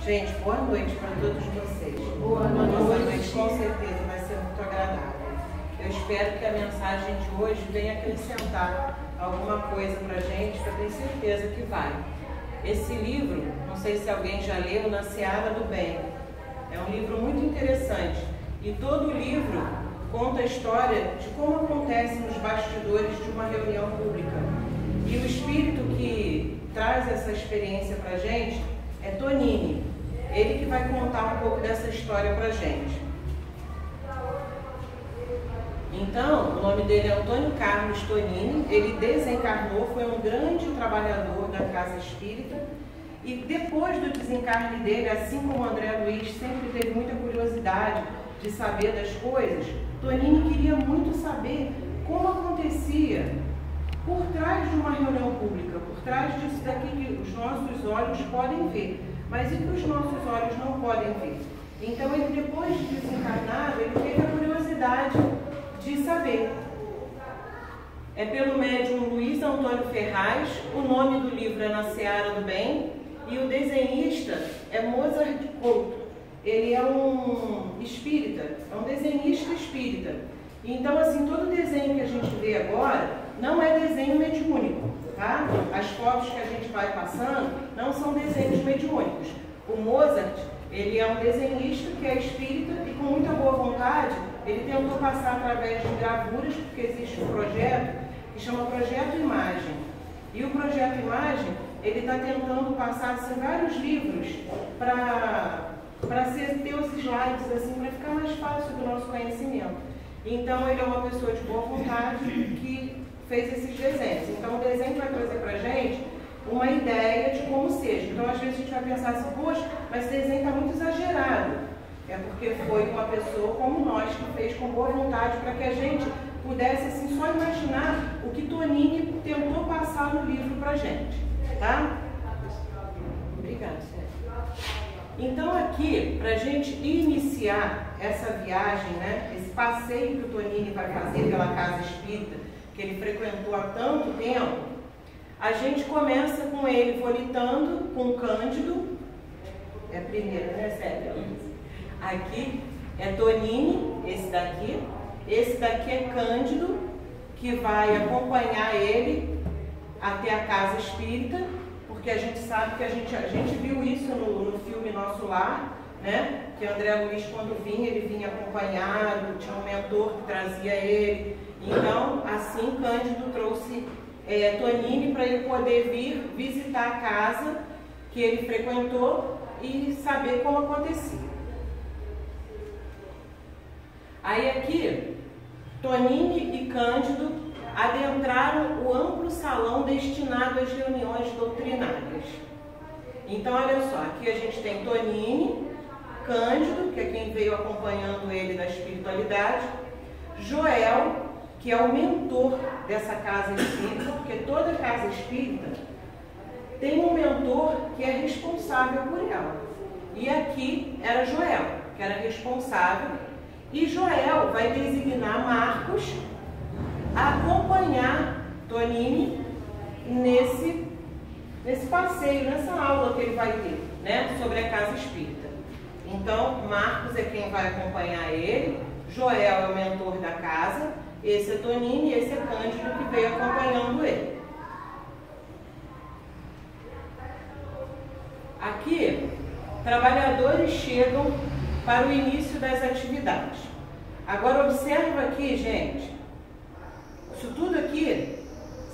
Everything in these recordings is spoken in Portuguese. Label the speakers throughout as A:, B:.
A: Gente, boa noite para todos vocês.
B: Boa
A: noite.
B: noite.
A: Nossa noite com certeza vai ser muito agradável. Eu espero que a mensagem de hoje venha acrescentar alguma coisa para a gente, que eu tenho certeza que vai. Esse livro, não sei se alguém já leu, Na Seara do Bem. É um livro muito interessante e todo o livro conta a história de como acontece nos bastidores de uma reunião pública. E o espírito que traz essa experiência para a gente é Tonini. Ele que vai contar um pouco dessa história para a gente. Então, o nome dele é Antônio Carlos Tonini. Ele desencarnou, foi um grande trabalhador da Casa Espírita. E depois do desencarne dele, assim como o André Luiz sempre teve muita curiosidade de saber das coisas, Tonini queria muito saber como acontecia por trás de uma reunião pública, por trás disso daqui que os nossos olhos podem ver, mas e que os nossos olhos não podem ver. Então, ele, depois de desencarnado, ele teve a curiosidade de saber. É pelo médium Luiz Antônio Ferraz, o nome do livro é Na Seara do Bem, e o desenhista é Mozart Couto. Ele é um espírita, é um desenhista espírita. Então, assim, todo desenho que a gente vê agora não é desenho mediúnico, tá? As fotos que a gente vai passando não são desenhos mediúnicos. O Mozart, ele é um desenhista que é espírita e com muita boa vontade, ele tentou passar através de gravuras, porque existe um projeto que chama Projeto Imagem. E o Projeto Imagem, ele está tentando passar assim, vários livros para ter os slides, assim, para ficar mais fácil do nosso conhecimento. Então, ele é uma pessoa de boa vontade que fez esses desenhos. Então, o desenho vai trazer para a gente uma ideia de como seja. Então, às vezes a gente vai pensar assim, poxa, mas esse desenho está muito exagerado. É porque foi uma pessoa como nós que fez com boa vontade para que a gente pudesse assim, só imaginar o que Tonini tentou passar no livro para a gente. Tá? Obrigada, Sérgio. Então, aqui, para a gente iniciar essa viagem, né, esse passeio que o Tonini vai fazer pela Casa Espírita, que ele frequentou há tanto tempo, a gente começa com ele volitando com Cândido. É a primeira, né, Sérgio? Aqui é Tonini, esse daqui. Esse daqui é Cândido, que vai acompanhar ele até a Casa Espírita, porque a gente sabe que a gente viu isso no filme Nosso Lar, né? Que André Luiz, quando vinha, ele vinha acompanhado, tinha um mentor que trazia ele. Então, assim, Cândido trouxe Tonini para ele poder vir visitar a casa que ele frequentou e saber como acontecia. Aí aqui, Tonini e Cândido adentraram o amplo salão destinado às reuniões doutrinárias. Então, olha só, aqui a gente tem Tonini, Cândido, que é quem veio acompanhando ele na espiritualidade, Joel, que é o mentor dessa casa espírita, porque toda casa espírita tem um mentor que é responsável por ela. E aqui era Joel, que era responsável, e Joel vai designar Marcos a acompanhar Tonini nesse passeio, nessa aula que ele vai ter, né, sobre a casa espírita. Então, Marcos é quem vai acompanhar ele, Joel é o mentor da casa, esse é Tonini e esse é Cândido que veio acompanhando ele. Aqui, trabalhadores chegam para o início das atividades. Agora, observa aqui, gente, isso tudo aqui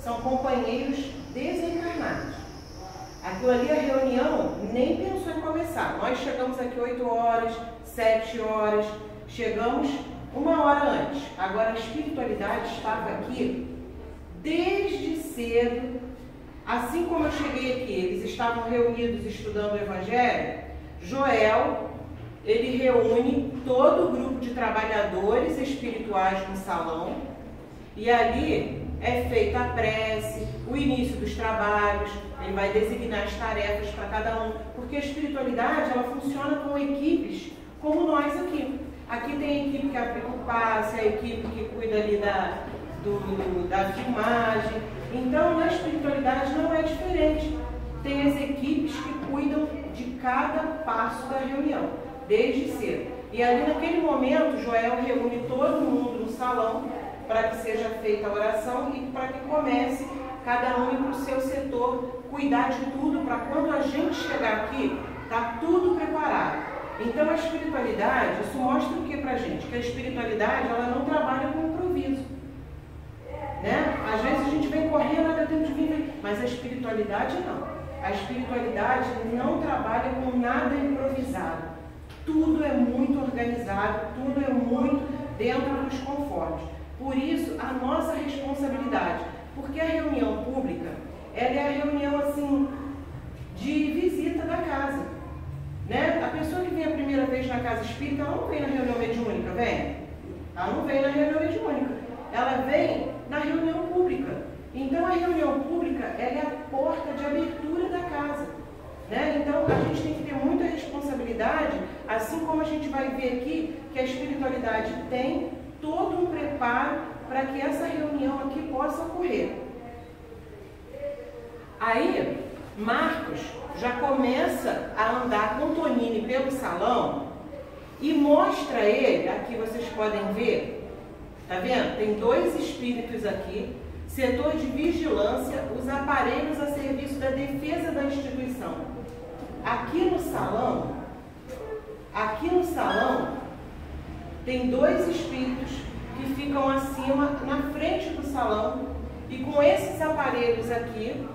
A: são companheiros desencarnados. Aquilo ali, a reunião, nem pensou em começar. Nós chegamos aqui 8 horas, 7 horas, chegamos 1 hora antes. Agora, a espiritualidade estava aqui desde cedo. Assim como eu cheguei aqui, eles estavam reunidos estudando o Evangelho. Joel, ele reúne todo o grupo de trabalhadores espirituais no salão e ali é feita a prece, o início dos trabalhos, ele vai designar as tarefas para cada um, porque a espiritualidade, ela funciona com equipes como nós aqui. Aqui tem a equipe que aplica o passe, a equipe que cuida ali da filmagem. Então, na espiritualidade não é diferente. Tem as equipes que cuidam de cada passo da reunião, desde cedo. E ali naquele momento, Joel reúne todo mundo no salão para que seja feita a oração e para que comece cada um ir para o seu setor, cuidar de tudo, para quando a gente chegar aqui, está tudo preparado. Então a espiritualidade, isso mostra o que para a gente? Que a espiritualidade, ela não trabalha com improviso. Né? Às vezes a gente vem correndo, olha, tempo de vir, mas a espiritualidade não. A espiritualidade não trabalha com nada improvisado. Tudo é muito organizado, tudo é muito dentro dos conformes. Por isso, a nossa responsabilidade, porque a reunião pública, ela é a reunião assim, de visita da casa. Né? A pessoa que vem a primeira vez na casa espírita, ela não vem na reunião mediúnica, vem? Ela não vem na reunião mediúnica, ela vem na reunião pública. Então a reunião pública, ela é a porta de abertura da casa. Né? Então a gente tem que ter muita responsabilidade, assim como a gente vai ver aqui que a espiritualidade tem todo um preparo para que essa reunião aqui possa ocorrer. Aí, Marcos já começa a andar com Tonini pelo salão e mostra ele, aqui vocês podem ver, tá vendo? Tem dois espíritos aqui, setor de vigilância, os aparelhos a serviço da defesa da instituição. Aqui no salão, tem dois espíritos que ficam acima, na frente do salão, e com esses aparelhos aqui,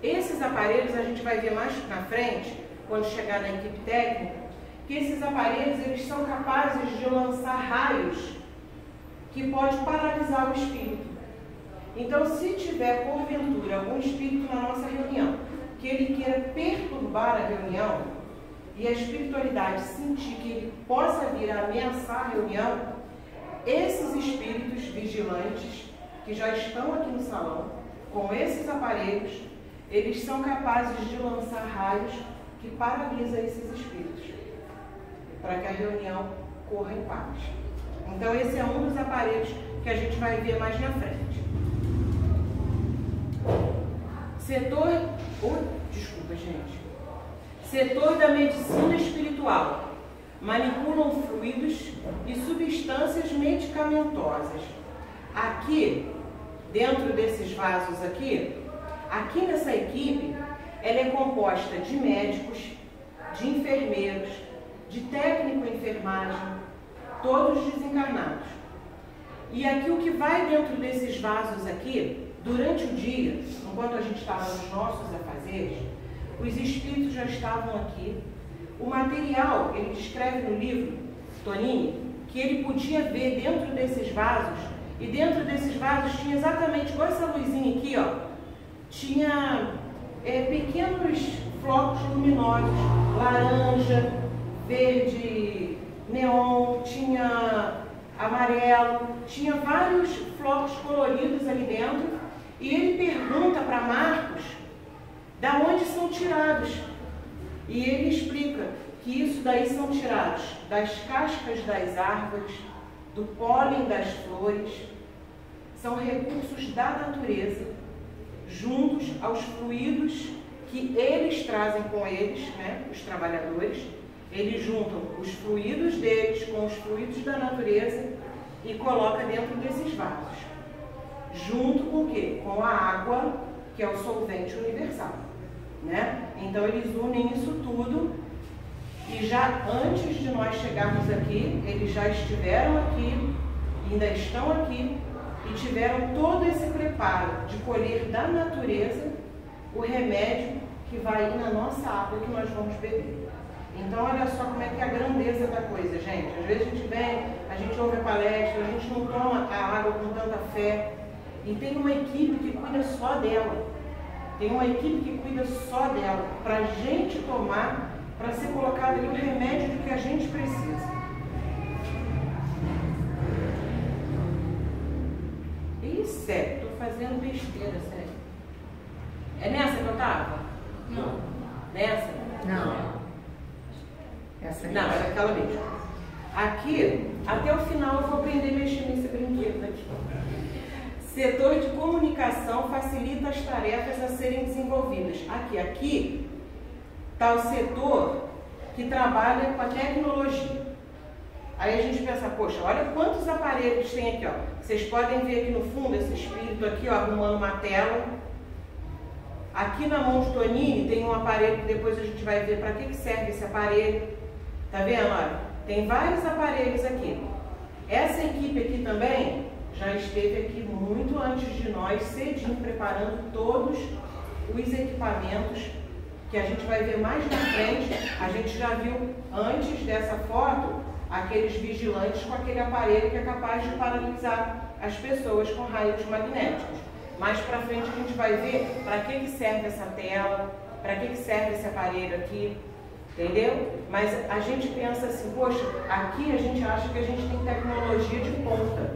A: esses aparelhos a gente vai ver mais na frente, quando chegar na equipe técnica, que esses aparelhos eles são capazes de lançar raios que pode paralisar o espírito. Então, se tiver, porventura, algum espírito na nossa reunião, que ele queira perturbar a reunião, e a espiritualidade sentir que ele possa vir a ameaçar a reunião, esses espíritos vigilantes, que já estão aqui no salão, com esses aparelhos, eles são capazes de lançar raios que paralisam esses espíritos, para que a reunião corra em paz. Então esse é um dos aparelhos que a gente vai ver mais na frente. Setor da medicina espiritual. Manipulam fluidos e substâncias medicamentosas. Aqui, dentro desses vasos aqui nessa equipe, ela é composta de médicos, de enfermeiros, de técnico em enfermagem, todos desencarnados. E aqui o que vai dentro desses vasos aqui, durante o dia, enquanto a gente estava nos nossos afazeres, os espíritos já estavam aqui. O material, ele descreve no livro, Tonini, que ele podia ver dentro desses vasos, e dentro desses vasos tinha exatamente igual essa luzinha aqui, ó, tinha pequenos flocos luminosos, laranja, verde, neon, tinha amarelo, tinha vários flocos coloridos ali dentro, e ele pergunta para Marcos da onde são tirados. E ele explica que isso daí são tirados das cascas das árvores, do pólen das flores, são recursos da natureza, juntos aos fluidos que eles trazem com eles, né, os trabalhadores. Eles juntam os fluidos deles com os fluidos da natureza e colocam dentro desses vasos. Junto com o quê? Com a água, que é o solvente universal. Né? Então eles unem isso tudo e já antes de nós chegarmos aqui, eles já estiveram aqui, ainda estão aqui e tiveram todo esse preparo de colher da natureza o remédio que vai ir na nossa água que nós vamos beber. Então olha só como é que é a grandeza da coisa, gente. Às vezes a gente vem, a gente ouve a palestra, a gente não toma a água com tanta fé e tem uma equipe que cuida só dela. Tem uma equipe que cuida só dela, para a gente tomar, para ser colocado ali o remédio que a gente precisa. Isso é, estou fazendo besteira, sério. É nessa que eu estava?
B: Não.
A: Nessa?
B: Não. Essa aí.
A: Não, era aquela mesmo. Aqui, até o final eu vou aprender a mexer nesse brinquedo aqui. Setor de comunicação facilita as tarefas a serem desenvolvidas. Aqui está o setor que trabalha com a tecnologia. Aí a gente pensa, poxa, olha quantos aparelhos tem aqui, ó. Vocês podem ver aqui no fundo esse espírito aqui, ó, arrumando uma tela. Aqui na mão de Tonini tem um aparelho que depois a gente vai ver para que serve esse aparelho. Tá vendo? Olha, tem vários aparelhos aqui. Essa equipe aqui também já esteve aqui muito antes de nós, cedinho, preparando todos os equipamentos que a gente vai ver mais na frente. A gente já viu antes dessa foto aqueles vigilantes com aquele aparelho que é capaz de paralisar as pessoas com raios magnéticos. Mais para frente a gente vai ver para que serve essa tela, para que serve esse aparelho aqui, entendeu? Mas a gente pensa assim, poxa, aqui a gente acha que a gente tem tecnologia de ponta,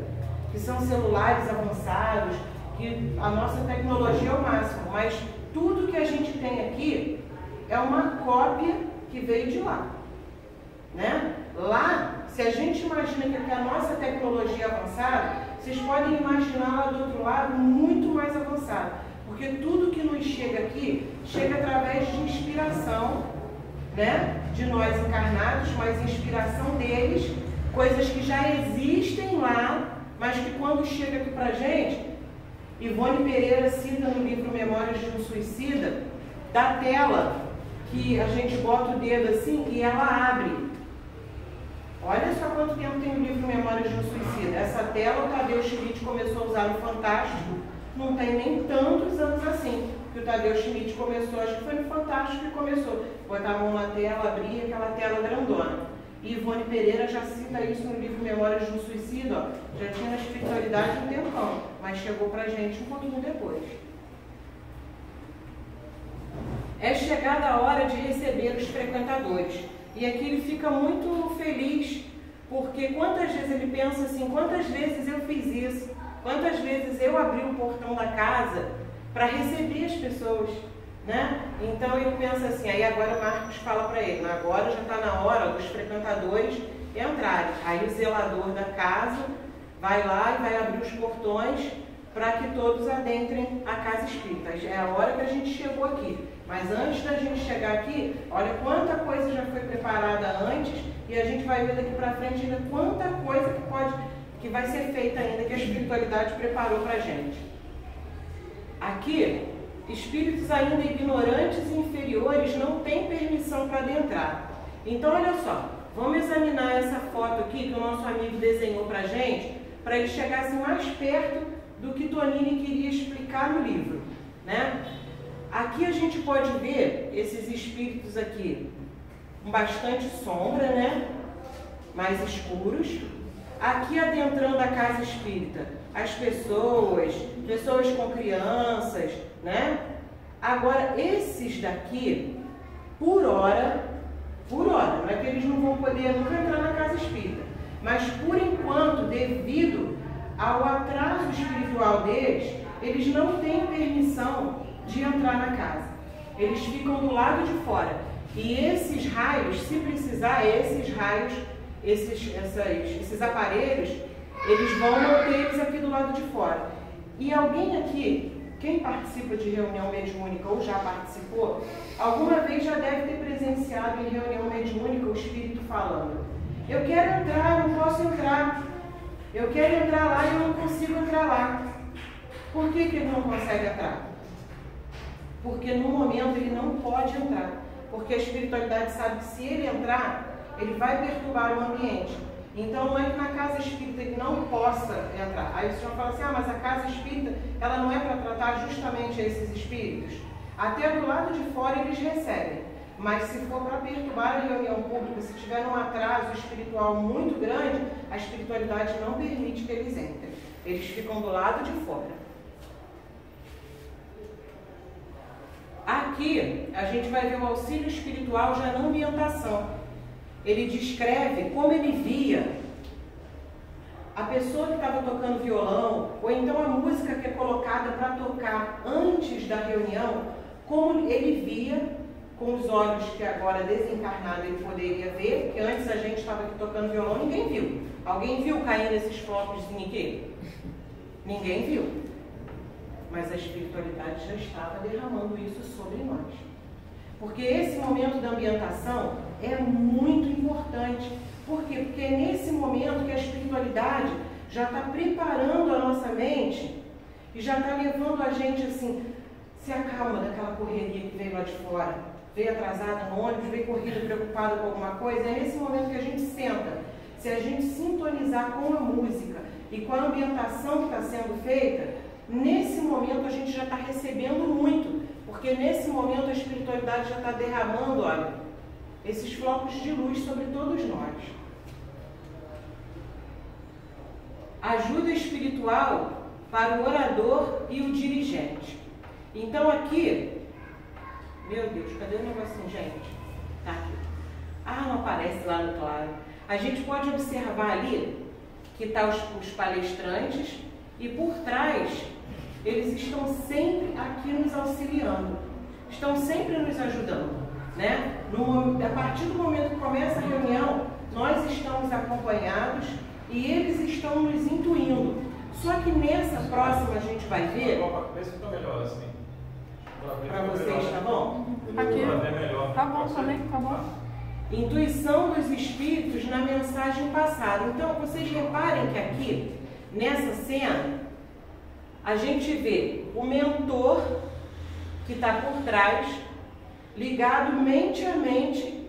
A: que são celulares avançados, que a nossa tecnologia é o máximo, mas tudo que a gente tem aqui é uma cópia que veio de lá, né? Lá, se a gente imagina que a nossa tecnologia é avançada, vocês podem imaginar lá do outro lado muito mais avançado, porque tudo que nos chega aqui chega através de inspiração, né? De nós encarnados, mas inspiração deles, coisas que já existem lá, mas que quando chega aqui pra gente, Ivone Pereira cita no livro Memórias de um Suicida, da tela que a gente bota o dedo assim e ela abre. Olha só quanto tempo tem o livro Memórias de um Suicida. Essa tela o Tadeu Schmidt começou a usar no Fantástico, não tem nem tantos anos assim, que o Tadeu Schmidt começou, acho que foi no Fantástico que começou, botar a mão na tela, abrir aquela tela grandona. E Ivone Pereira já cita isso no livro Memórias de um Suicida, ó, já tinha na espiritualidade um tempão, mas chegou pra gente um pouquinho depois. É chegada a hora de receber os frequentadores. E aqui ele fica muito feliz, porque quantas vezes ele pensa assim, quantas vezes eu fiz isso, quantas vezes eu abri o portão da casa para receber as pessoas, né? Então ele pensa assim, aí agora Marcos fala para ele, agora já está na hora dos frequentadores entrarem. Aí o zelador da casa vai lá e vai abrir os portões para que todos adentrem a casa espírita. É a hora que a gente chegou aqui. Mas antes da gente chegar aqui, olha quanta coisa já foi preparada antes e a gente vai ver daqui para frente ainda quanta coisa que vai ser feita ainda, que a espiritualidade preparou para a gente. Aqui, espíritos ainda ignorantes e inferiores não têm permissão para adentrar. Então, olha só, vamos examinar essa foto aqui que o nosso amigo desenhou para a gente, para ele chegasse mais perto do que Tonini queria explicar no livro, né? Aqui a gente pode ver esses espíritos aqui com bastante sombra, né? Mais escuros. Aqui adentrando a casa espírita, as pessoas com crianças, né? Agora, esses daqui, por hora, não é que eles não vão poder nunca entrar na casa espírita, mas por enquanto, devido ao atraso espiritual deles, eles não têm permissão de entrar na casa. Eles ficam do lado de fora. E esses raios, se precisar, esses raios, esses aparelhos, eles vão manter eles aqui do lado de fora. E alguém aqui, quem participa de reunião mediúnica ou já participou, alguma vez já deve ter presenciado em reunião mediúnica o espírito falando: eu quero entrar, eu não posso entrar. Eu quero entrar lá e eu não consigo entrar lá. Por que ele não consegue entrar? Porque no momento ele não pode entrar. Porque a espiritualidade sabe que se ele entrar, ele vai perturbar o ambiente. Então não é que na casa espírita ele não possa entrar. Aí o senhor fala assim, mas a casa espírita ela não é para tratar justamente esses espíritos? Até do lado de fora eles recebem. Mas se for para perturbar a reunião pública, se tiver um atraso espiritual muito grande, a espiritualidade não permite que eles entrem. Eles ficam do lado de fora. Aqui, a gente vai ver o auxílio espiritual já na ambientação. Ele descreve como ele via a pessoa que estava tocando violão, ou então a música que é colocada para tocar antes da reunião, como ele via com os olhos que agora desencarnado ele poderia ver, porque antes a gente estava aqui tocando violão, ninguém viu. Alguém viu caindo esses flocos aqui? Ninguém viu. Mas a espiritualidade já estava derramando isso sobre nós. Porque esse momento da ambientação é muito importante. Por quê? Porque é nesse momento que a espiritualidade já está preparando a nossa mente e já está levando a gente assim, se acalma daquela correria que veio lá de fora, veio atrasada no ônibus, veio corrida, preocupada com alguma coisa. É nesse momento que a gente senta. Se a gente sintonizar com a música e com a ambientação que está sendo feita, nesse momento a gente já está recebendo muito, porque nesse momento a espiritualidade já está derramando, olha, esses flocos de luz sobre todos nós. Ajuda espiritual para o orador e o dirigente. Então aqui, meu Deus, cadê o negocinho, gente? Tá aqui. Ah, não aparece lá no claro. A gente pode observar ali que tá os palestrantes e por trás eles estão sempre aqui nos auxiliando, estão sempre nos ajudando, né? A partir do momento que começa a reunião, nós estamos acompanhados e eles estão nos intuindo. Só que nessa próxima a gente vai ver.
C: Vê se fica melhor assim.
A: Para vocês, tá bom?
B: Aqui. Tá bom também, tá bom.
A: Intuição dos espíritos na mensagem passada. Então, vocês reparem que aqui, nessa cena, a gente vê o mentor que está por trás, ligado mente a mente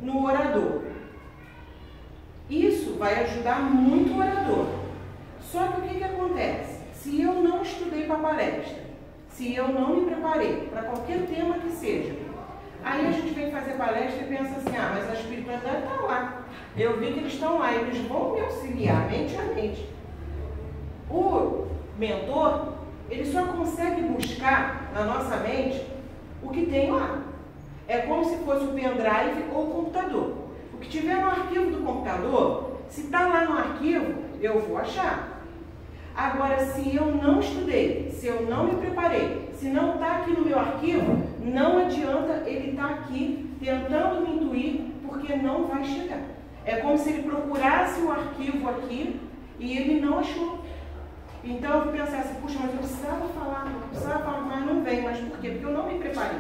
A: no orador. Isso vai ajudar muito o orador. Só que o que acontece? Se eu não estudei para a palestra, se eu não me preparei para qualquer tema que seja, aí a gente vem fazer palestra e pensa assim, ah, mas a espiritualidade está lá. Eu vi que eles estão lá, eles vão me auxiliar mente a mente. O mentor, ele só consegue buscar na nossa mente o que tem lá. É como se fosse o pendrive ou o computador. O que tiver no arquivo do computador, se está lá no arquivo, eu vou achar. Agora, se eu não estudei, se eu não me preparei, se não está aqui no meu arquivo, não adianta ele estar aqui tentando me intuir, porque não vai chegar. É como se ele procurasse o arquivo aqui e ele não achou. Então eu pensasse, puxa, mas eu precisava falar, mas não vem. Mas por quê? Porque eu não me preparei.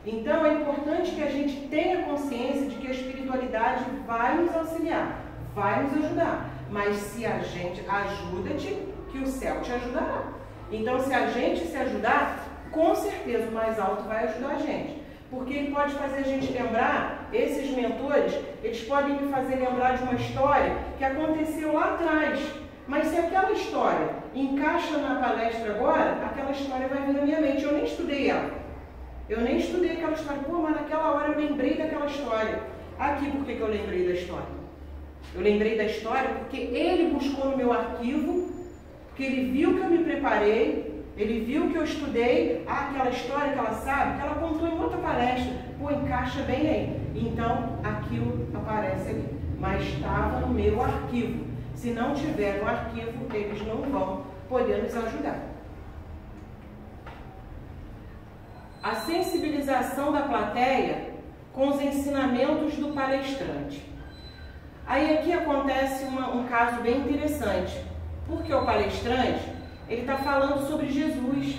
A: Então é importante que a gente tenha consciência de que a espiritualidade vai nos auxiliar, vai nos ajudar. Mas se a gente ajuda-te, que o céu te ajudará. Então se a gente se ajudar, com certeza o mais alto vai ajudar a gente. Porque ele pode fazer a gente lembrar, esses mentores, eles podem me fazer lembrar de uma história que aconteceu lá atrás. Mas se aquela história encaixa na palestra agora, aquela história vai vir na minha mente. Eu nem estudei ela. Eu nem estudei aquela história. Pô, mas naquela hora eu lembrei daquela história. Aqui, por que eu lembrei da história? Eu lembrei da história porque ele buscou no meu arquivo, porque ele viu que eu me preparei, ele viu que eu estudei, aquela história que ela sabe, que ela contou em outra palestra. Pô, encaixa bem aí. Então, aquilo aparece ali. Mas estava no meu arquivo. Se não tiver no arquivo, eles não vão poder nos ajudar. A sensibilização da plateia com os ensinamentos do palestrante. Aí aqui acontece um caso bem interessante, porque o palestrante, ele está falando sobre Jesus,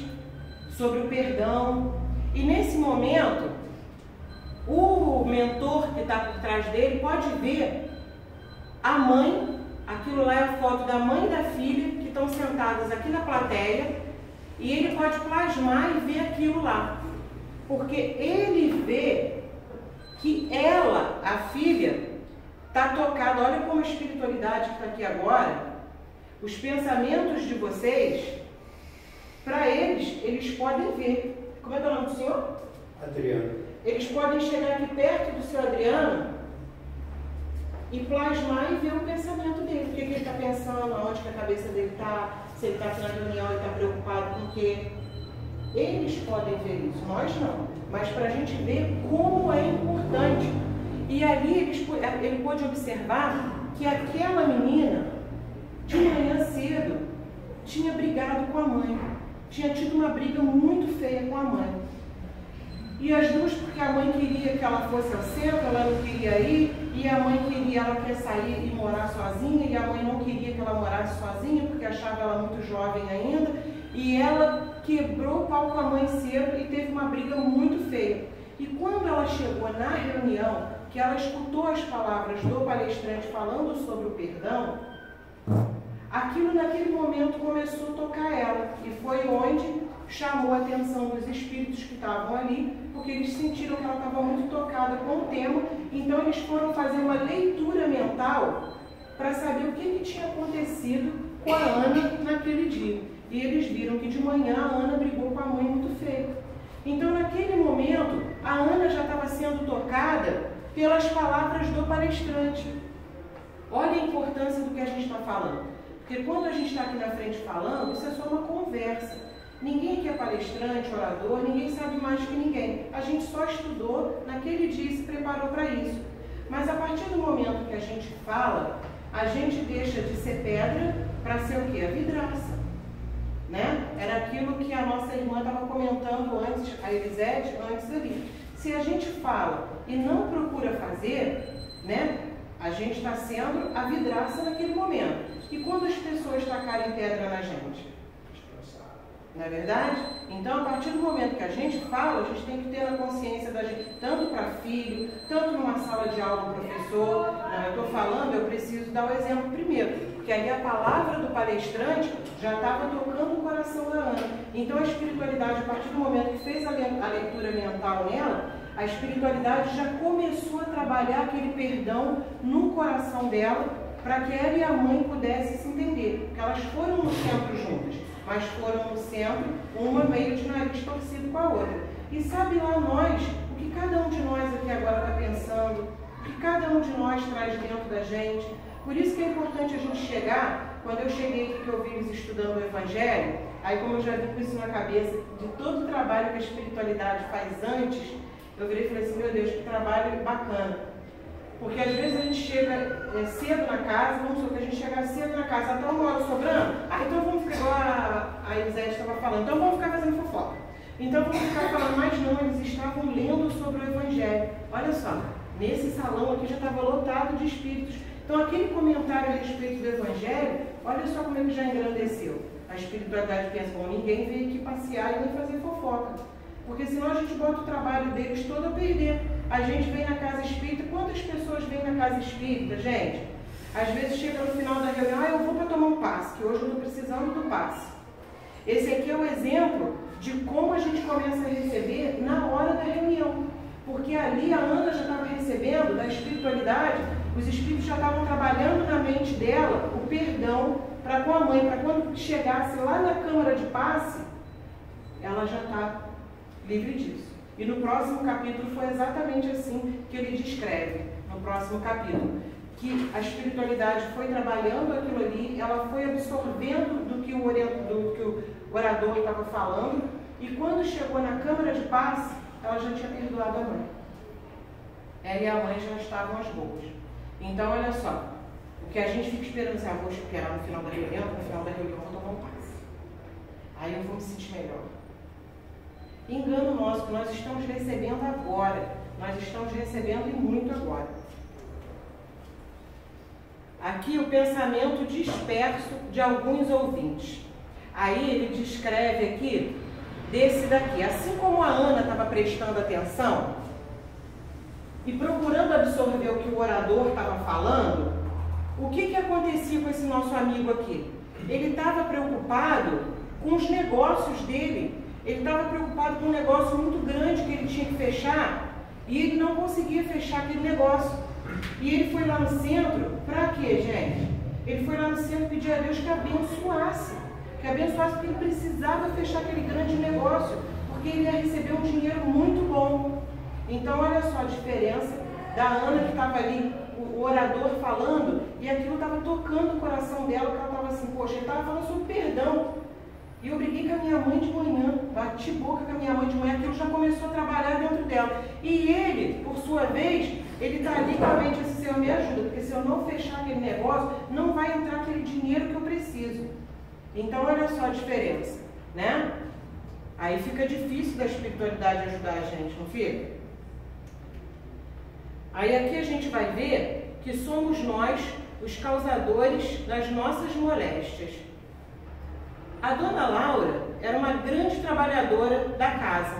A: sobre o perdão, e nesse momento, o mentor que está por trás dele pode ver a mãe, aquilo lá é a foto da mãe e da filha, que estão sentadas aqui na plateia, e ele pode plasmar e ver aquilo lá, porque ele vê que ela, a filha, está tocada. Olha como a espiritualidade que está aqui agora, os pensamentos de vocês, para eles, eles podem ver. Como é que é o nome do senhor?
D: Adriano.
A: Eles podem chegar aqui perto do seu Adriano e plasmar e ver o pensamento dele. O que ele está pensando, aonde que a cabeça dele está, se ele está aqui na reunião e está preocupado com o quê. Eles podem ver isso, nós não. Mas para a gente ver como é importante. E ali ele pôde observar que aquela menina, de manhã cedo, tinha brigado com a mãe. Tinha tido uma briga muito feia com a mãe. E as duas, porque a mãe queria que ela fosse ao centro, ela não queria ir, e a mãe queria, ela quer sair e morar sozinha, e a mãe não queria que ela morasse sozinha, porque achava ela muito jovem ainda, e ela quebrou o pau com a mãe cedo e teve uma briga muito feia. E quando ela chegou na reunião, que ela escutou as palavras do palestrante falando sobre o perdão, aquilo naquele momento começou a tocar ela. E foi onde chamou a atenção dos espíritos que estavam ali, porque eles sentiram que ela estava muito tocada com o tema. Então eles foram fazer uma leitura mental para saber o que tinha acontecido com a Ana naquele dia. E eles viram que de manhã a Ana brigou com a mãe muito feio. Então naquele momento a Ana já estava sendo tocada pelas palavras do palestrante. Olha a importância do que a gente está falando. Porque quando a gente está aqui na frente falando, isso é só uma conversa. Ninguém aqui é palestrante, orador, ninguém sabe mais que ninguém. A gente só estudou naquele dia e se preparou para isso. Mas a partir do momento que a gente fala, a gente deixa de ser pedra para ser o quê? A vidraça. Né? Era aquilo que a nossa irmã estava comentando antes, a Elisete, antes ali. Se a gente fala e não procura fazer, né, a gente está sendo a vidraça naquele momento. E quando as pessoas tacarem pedra na gente? Não é verdade? Então, a partir do momento que a gente fala, a gente tem que ter na consciência da gente, tanto para filho, tanto numa sala de aula, professor. Não, eu estou falando, eu preciso dar o exemplo primeiro, porque aí a palavra do palestrante já estava tocando o coração da Ana. Então, a espiritualidade, a partir do momento que fez a leitura mental nela, a espiritualidade já começou a trabalhar aquele perdão no coração dela, para que ela e a mãe pudessem se entender. Porque elas foram no centro juntas, mas foram no centro, uma meio de nariz torcido com a outra. E sabe lá nós, o que cada um de nós aqui agora está pensando, o que cada um de nós traz dentro da gente. Por isso que é importante a gente chegar, quando eu cheguei aqui que eu vi eles estudando o Evangelho, aí como eu já vi com isso na cabeça, de todo o trabalho que a espiritualidade faz antes, eu virei e falei assim, meu Deus, que trabalho bacana. Porque às vezes a gente chega cedo na casa, vamos supor que a gente chega cedo na casa, até uma hora sobrando, então vamos ficar, igual a Elisete estava falando, então vamos ficar fazendo fofoca. Então vamos ficar falando, mas não, eles estavam lendo sobre o Evangelho. Olha só, nesse salão aqui já estava lotado de espíritos. Então aquele comentário a respeito do Evangelho, olha só como ele já engrandeceu. A espiritualidade pensa, bom, ninguém veio aqui passear e nem fazer fofoca. Porque senão a gente bota o trabalho deles todo a perder. A gente vem na casa espírita, quantas pessoas vêm na casa espírita, gente? Às vezes chega no final da reunião, eu vou para tomar um passe, que hoje eu estou precisando do passe. Esse aqui é o exemplo de como a gente começa a receber na hora da reunião. Porque ali a Ana já estava recebendo da espiritualidade, os espíritos já estavam trabalhando na mente dela o perdão para com a mãe, para quando chegasse lá na câmara de passe, ela já está livre disso. E no próximo capítulo foi exatamente assim que ele descreve, no próximo capítulo, que a espiritualidade foi trabalhando aquilo ali, ela foi absorvendo do que o orador estava falando, e quando chegou na câmara de passe, ela já tinha perdoado a mãe. Ela e a mãe já estavam às boas. Então, olha só, o que a gente fica esperando, assim, vou esperar no final da reunião eu vou tomar um passe. Aí eu vou me sentir melhor. Engano nosso, que nós estamos recebendo agora. Nós estamos recebendo e muito agora. Aqui o pensamento disperso de alguns ouvintes. Aí ele descreve aqui, desse daqui. Assim como a Ana estava prestando atenção e procurando absorver o que o orador estava falando, o que acontecia com esse nosso amigo aqui? Ele estava preocupado com os negócios dele. Ele estava preocupado com um negócio muito grande que ele tinha que fechar e ele não conseguia fechar aquele negócio. E ele foi lá no centro, para quê, gente? Ele foi lá no centro pedir a Deus que abençoasse porque ele precisava fechar aquele grande negócio, porque ele ia receber um dinheiro muito bom. Então, olha só a diferença da Ana que estava ali, o orador falando, e aquilo estava tocando o coração dela, que ela estava assim, poxa, ele estava falando sobre perdão. E eu briguei com a minha mãe de manhã, bati boca com a minha mãe de manhã, aquilo já começou a trabalhar dentro dela. E ele, por sua vez, ele está ali com a mente assim, Senhor, me ajuda, porque se eu não fechar aquele negócio, não vai entrar aquele dinheiro que eu preciso. Então, olha só a diferença, né? Aí fica difícil da espiritualidade ajudar a gente, não fica? Aí aqui a gente vai ver que somos nós os causadores das nossas moléstias. A dona Laura era uma grande trabalhadora da casa.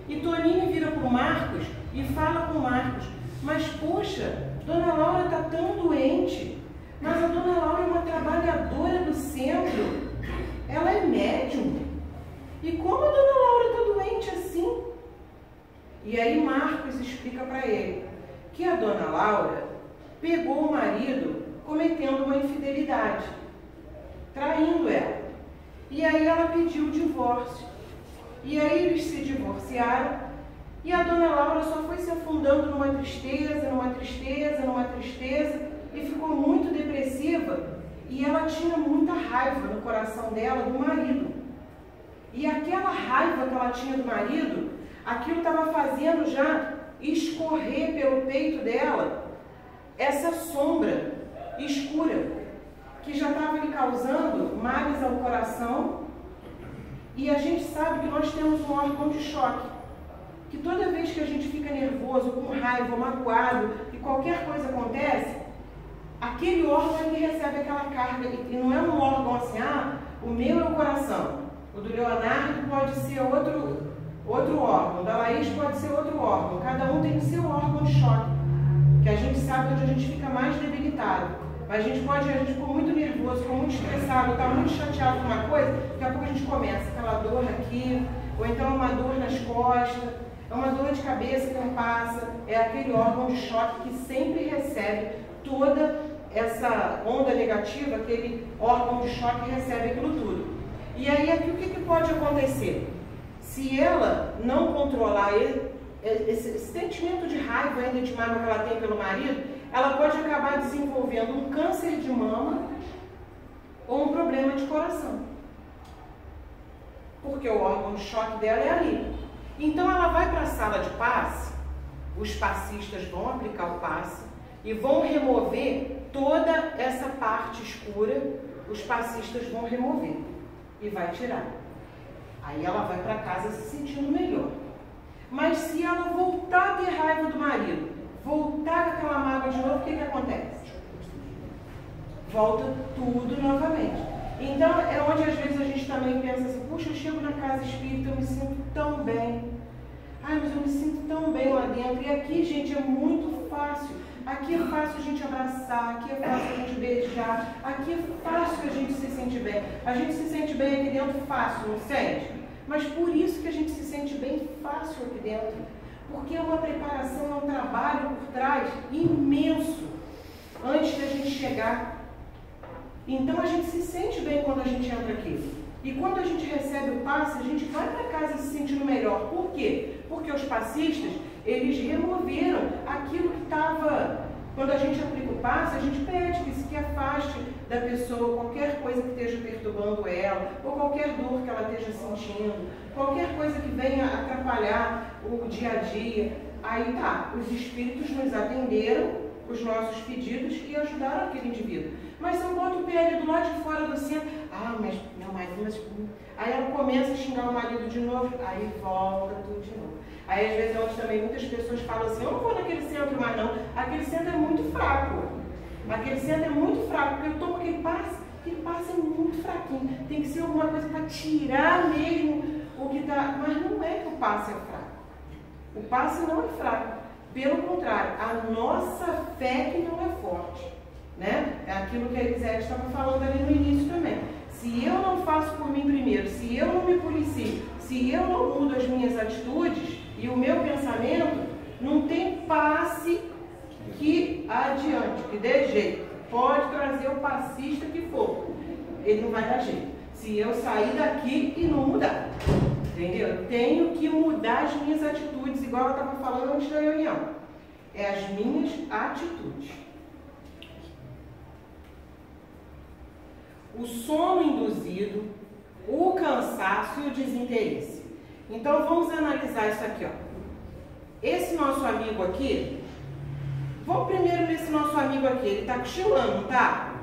A: E Toninho vira para para o Marcos e fala com o Marcos: mas poxa, Dona Laura está tão doente, mas a Dona Laura é uma trabalhadora do centro, ela é médium, e como a Dona Laura está doente assim? E aí Marcos explica para ele que a Dona Laura pegou o marido cometendo uma infidelidade, traindo ela. E aí ela pediu o divórcio. E aí eles se divorciaram e a Dona Laura só foi se afundando numa tristeza, numa tristeza, numa tristeza e ficou muito depressiva. E ela tinha muita raiva no coração dela do marido. E aquela raiva que ela tinha do marido, aquilo estava fazendo já escorrer pelo peito dela essa sombra escura que já estava lhe causando males ao coração. E a gente sabe que nós temos um órgão de choque, que toda vez que a gente fica nervoso, com raiva, magoado, e qualquer coisa acontece, aquele órgão é que recebe aquela carga. E não é um órgão assim, o meu é o coração, o do Leonardo pode ser outro órgão, o da Laís pode ser outro órgão, cada um tem o seu órgão de choque, que a gente sabe onde a gente fica mais debilitado. Mas a gente ficou muito nervoso, ficou muito estressado, está muito chateado com uma coisa, daqui a pouco a gente começa aquela dor aqui, ou então uma dor nas costas, é uma dor de cabeça que não passa, é aquele órgão de choque que sempre recebe toda essa onda negativa, aquele órgão de choque recebe aquilo tudo. E aí aqui o que pode acontecer? Se ela não controlar esse sentimento de raiva ainda de mágoa que ela tem pelo marido, ela pode acabar desenvolvendo um câncer de mama ou um problema de coração. Porque o órgão de choque dela é ali. Então ela vai para a sala de passe, os passistas vão aplicar o passe e vão remover toda essa parte escura, os passistas vão remover e vai tirar. Aí ela vai para casa se sentindo melhor. Mas se ela voltar a ter raiva do marido, voltar com aquela mágoa de novo, o que acontece? Volta tudo novamente. Então é onde às vezes a gente também pensa assim: puxa, eu chego na casa espírita, eu me sinto tão bem. Ai, mas eu me sinto tão bem lá dentro. E aqui, gente, é muito fácil. Aqui é fácil a gente abraçar, aqui é fácil a gente beijar, aqui é fácil a gente se sentir bem. A gente se sente bem aqui dentro fácil, não sente? Mas por isso que a gente se sente bem fácil aqui dentro. Porque é uma preparação, é um trabalho por trás imenso antes da gente chegar. Então a gente se sente bem quando a gente entra aqui. E quando a gente recebe o passe, a gente vai para casa se sentindo melhor. Por quê? Porque os passistas, eles removeram aquilo que estava... Quando a gente aplica o passe, a gente pede que afaste da pessoa qualquer coisa que esteja perturbando ela, ou qualquer dor que ela esteja sentindo, qualquer coisa que venha atrapalhar o dia a dia. Aí tá, os espíritos nos atenderam os nossos pedidos e ajudaram aquele indivíduo. Mas se eu boto o pé ali do lado de fora do centro, mas meu marido... Aí ela começa a xingar o marido de novo, aí volta tudo de novo. Aí às vezes onde também muitas pessoas falam assim: eu não vou naquele centro mais não, aquele centro é muito fraco. Aquele centro é muito fraco, porque eu tomo aquele passe é muito fraquinho. Tem que ser alguma coisa para tirar mesmo o que está... Mas não é que o passe é fraco. O passe não é fraco. Pelo contrário, a nossa fé que não é forte. Né? É aquilo que a Elisete estava falando ali no início também. Se eu não faço por mim primeiro, se eu não me policio, se eu não mudo as minhas atitudes e o meu pensamento, não tem passe que adiante, que dê jeito. Pode trazer o passista que for, ele não vai dar jeito. Se eu sair daqui e não mudar, entendeu? Eu tenho que mudar as minhas atitudes, igual eu estava falando antes da reunião. É as minhas atitudes. O sono induzido, o cansaço e o desinteresse. Então vamos analisar isso aqui, ó. Esse nosso amigo aqui, vamos primeiro nesse nosso amigo aqui, ele está cochilando, não tá?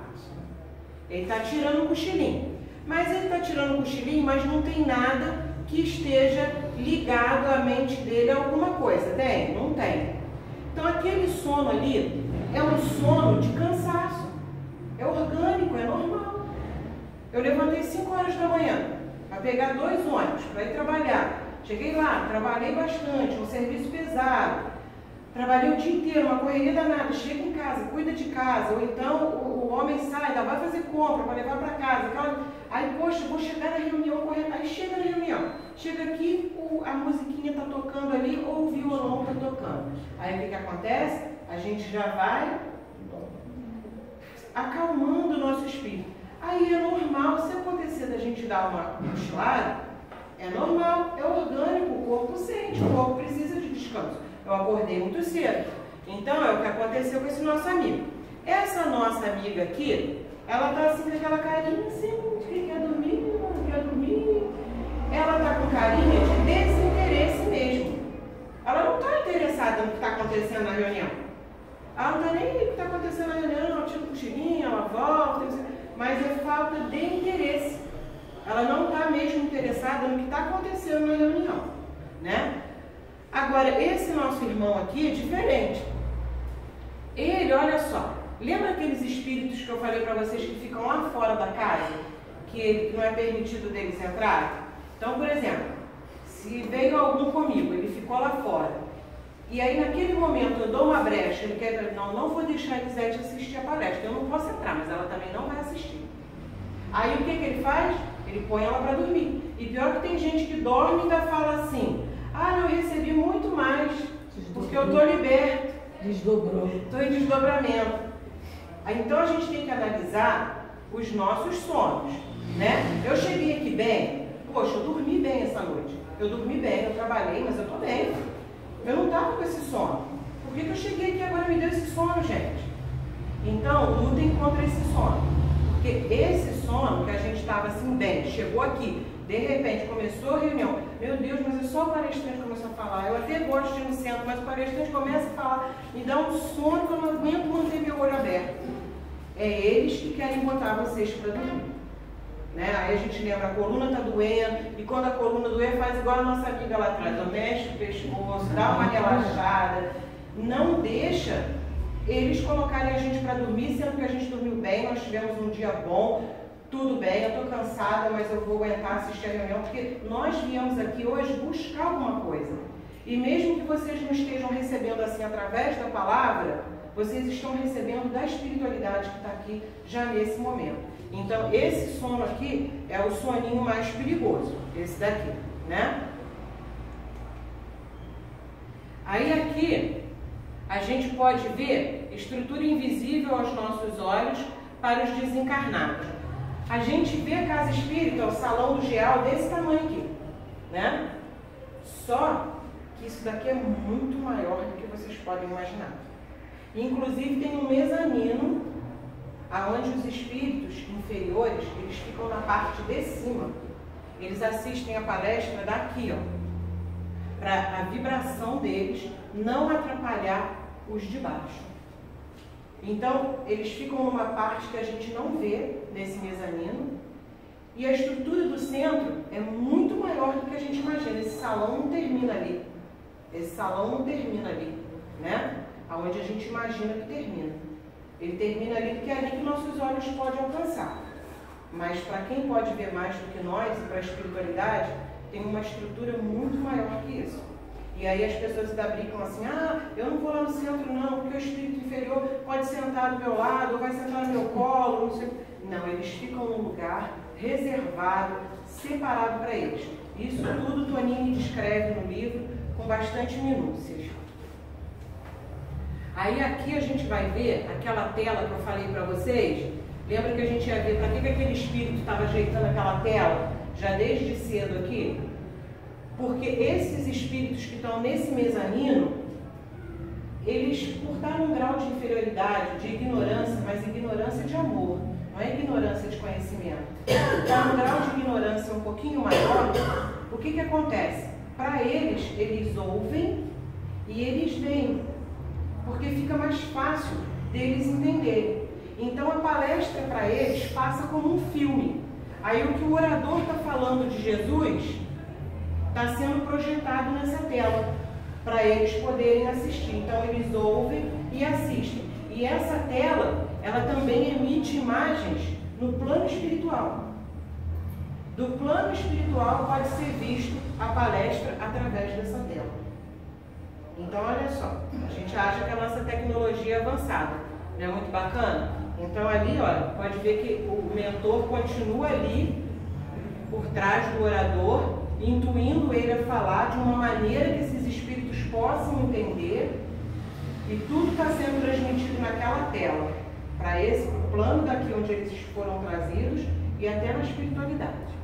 A: Ele está tirando um cochilinho. Mas ele está tirando um cochilinho, mas não tem nada que esteja ligado à mente dele a alguma coisa. Tem? Não tem. Então aquele sono ali é um sono de cansaço. É orgânico, é normal. Eu levantei 5 horas da manhã para pegar 2 ônibus, para ir trabalhar. cheguei lá, trabalhei bastante, um serviço pesado, trabalhei o dia inteiro, uma correria danada, chega em casa, cuida de casa, ou então o homem sai, ainda vai fazer compra para levar para casa, aí, poxa, vou chegar na reunião correndo, aí chega na reunião, chega aqui, a musiquinha está tocando ali, ou o violão está tocando. Aí o que acontece? A gente já vai acalmando o nosso espírito. Aí é normal, se acontecer da gente dar uma cochilada, é normal, é orgânico, o corpo sente, o corpo precisa de descanso. Eu acordei muito cedo. Então é o que aconteceu com esse nosso amigo. Essa nossa amiga aqui, ela tá assim com aquela carinha assim, que quer dormir, não quer dormir. Ela tá com carinha de desinteresse mesmo. Ela não está interessada no que está acontecendo na reunião. Ela não está nem no que está acontecendo na reunião, ela tira um cochilinho, ela volta, mas é falta de interesse. Ela não está mesmo interessada no que está acontecendo na reunião, né? Agora, esse nosso irmão aqui é diferente. Ele, olha só, lembra aqueles espíritos que eu falei para vocês que ficam lá fora da casa, que não é permitido deles entrar? Então, por exemplo, se veio algum comigo, ele ficou lá fora, e aí naquele momento eu dou uma brecha, ele quer, não vou deixar a Elisete assistir a palestra, eu não posso entrar, mas ela também não vai assistir. Aí o que ele faz? Ele põe ela para dormir. E pior que tem gente que dorme e ainda fala assim, eu recebi muito mais, porque eu estou liberto.
C: Desdobrou.
A: Estou em desdobramento. Então a gente tem que analisar os nossos sonhos, né? Eu cheguei aqui bem, poxa, eu dormi bem essa noite. Eu dormi bem, eu trabalhei, mas eu estou bem. Eu não estava com esse sono. Por que eu cheguei aqui agora e me deu esse sono, gente? Então, lutem contra esse sono. Porque esse sono que a gente estava assim bem, chegou aqui, de repente começou a reunião, meu Deus, mas é só o palestrante começou a falar, eu até gosto de ir no centro, mas o palestrante começa a falar, me dá um sono que eu não aguento manter meu olho aberto. É eles que querem botar vocês para dormir. Né? Aí a gente lembra, a coluna está doendo, e quando a coluna doer, faz igual a nossa amiga lá atrás, mexe o pescoço, dá uma relaxada, não deixa eles colocarem a gente para dormir, sendo que a gente dormiu bem, nós tivemos um dia bom, tudo bem, eu estou cansada, mas eu vou aguentar assistir a reunião, porque nós viemos aqui hoje buscar alguma coisa. E mesmo que vocês não estejam recebendo assim através da palavra, vocês estão recebendo da espiritualidade que está aqui já nesse momento. Então, esse sono aqui é o soninho mais perigoso, esse daqui, né? Aí aqui, a gente pode ver estrutura invisível aos nossos olhos para os desencarnados. A gente vê a casa espírita, o salão do Geal, desse tamanho aqui, né? Só que isso daqui é muito maior do que vocês podem imaginar. Inclusive tem um mezanino, aonde os espíritos inferiores, eles ficam na parte de cima. Eles assistem a palestra daqui, ó, para a vibração deles não atrapalhar os de baixo. Então, eles ficam numa parte que a gente não vê nesse mezanino, e a estrutura do centro é muito maior do que a gente imagina. Esse salão não termina ali. Esse salão não termina ali, né? Aonde a gente imagina que termina. Ele termina ali porque é ali que nossos olhos podem alcançar. Mas para quem pode ver mais do que nós, e para a espiritualidade, tem uma estrutura muito maior que isso. E aí as pessoas ainda brincam assim, eu não vou lá no centro não, porque o espírito inferior pode sentar do meu lado, ou vai sentar no meu colo, não sei. Não, eles ficam num lugar reservado, separado para eles. Isso tudo Tonini descreve no livro com bastante minúcias. Aí aqui a gente vai ver aquela tela que eu falei para vocês. Lembra que a gente ia ver para que aquele espírito estava ajeitando aquela tela já desde cedo aqui? Porque esses espíritos que estão nesse mezanino, eles, por estar num grau de inferioridade, de ignorância, mas ignorância de amor, não é ignorância de conhecimento. Está num grau de ignorância um pouquinho maior, o que acontece? Para eles, eles ouvem e eles veem, porque fica mais fácil deles entenderem. Então a palestra para eles passa como um filme. Aí o que o orador está falando de Jesus está sendo projetado nessa tela, para eles poderem assistir. Então eles ouvem e assistem. E essa tela, ela também emite imagens no plano espiritual. do plano espiritual pode ser visto a palestra através dessa tela. Então, olha só, a gente acha que a nossa tecnologia é avançada, não é muito bacana? Então, ali, olha, pode ver que o mentor continua ali, por trás do orador, intuindo ele a falar de uma maneira que esses espíritos possam entender, e tudo está sendo transmitido naquela tela, para esse plano daqui onde eles foram trazidos e até na espiritualidade.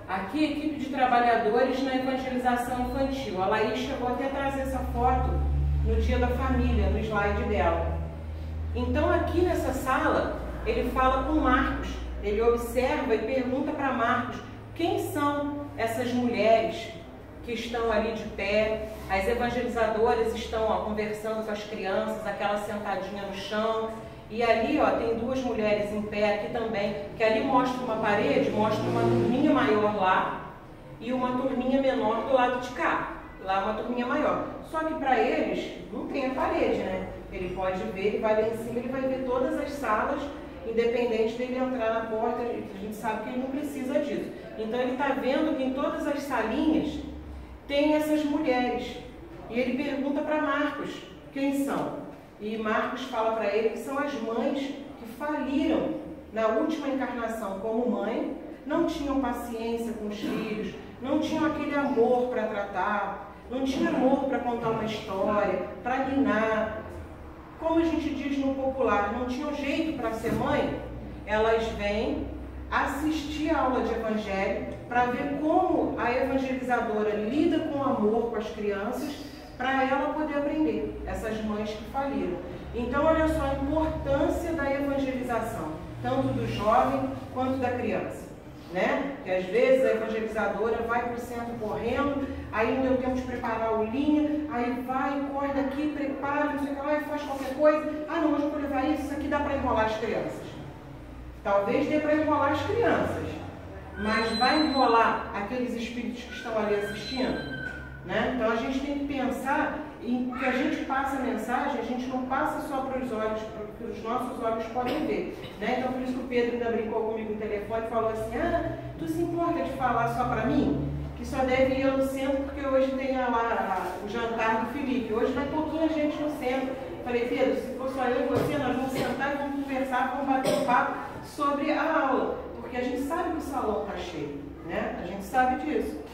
A: Aqui, equipe de trabalhadores na evangelização infantil. A Laís chegou até a trazer essa foto no Dia da Família, no slide dela. Então, aqui nessa sala, ele fala com Marcos. Ele observa e pergunta para Marcos quem são essas mulheres que estão ali de pé. As evangelizadoras estão conversando com as crianças, aquela sentadinha no chão. E ali, ó, tem duas mulheres em pé aqui também, que ali mostra uma parede, mostra uma turminha maior lá e uma turminha menor do lado de cá. Lá uma turminha maior. Só que para eles não tem a parede, né? Ele pode ver, ele vai lá em cima, ele vai ver todas as salas, independente dele entrar na porta, a gente sabe que ele não precisa disso. Então ele está vendo que em todas as salinhas tem essas mulheres. E ele pergunta para Marcos quem são. E Marcos fala para ele que são as mães que faliram na última encarnação como mãe, não tinham paciência com os filhos, não tinham aquele amor para tratar, não tinham amor para contar uma história, para guinar. Como a gente diz no popular, não tinham jeito para ser mãe, elas vêm assistir a aula de evangelho para ver como a evangelizadora lida com amor com as crianças, para ela poder aprender, essas mães que faliram. Então, olha só a importância da evangelização, tanto do jovem quanto da criança, né? Que às vezes a evangelizadora vai para o centro correndo, aí não deu tempo de preparar a aulinha, aí vai, corre daqui, prepara, não sei o que lá, e faz qualquer coisa. Ah, não, hoje eu vou levar isso aqui dá para enrolar as crianças. Talvez dê para enrolar as crianças, mas vai enrolar aqueles espíritos que estão ali assistindo? Né? Então a gente tem que pensar em que a gente passa a mensagem, a gente não passa só para os olhos, para os nossos olhos podem ver. Né? Então por isso que o Pedro ainda brincou comigo no telefone e falou assim: Ana, tu se importa de falar só para mim? Que só deve ir no centro porque hoje tem lá o jantar do Felipe. Hoje vai pouquinha gente no centro. Falei, Pedro, se for só eu e você, nós vamos sentar e vamos conversar, vamos bater um papo sobre a aula. Porque a gente sabe que o salão está cheio, né? A gente sabe disso.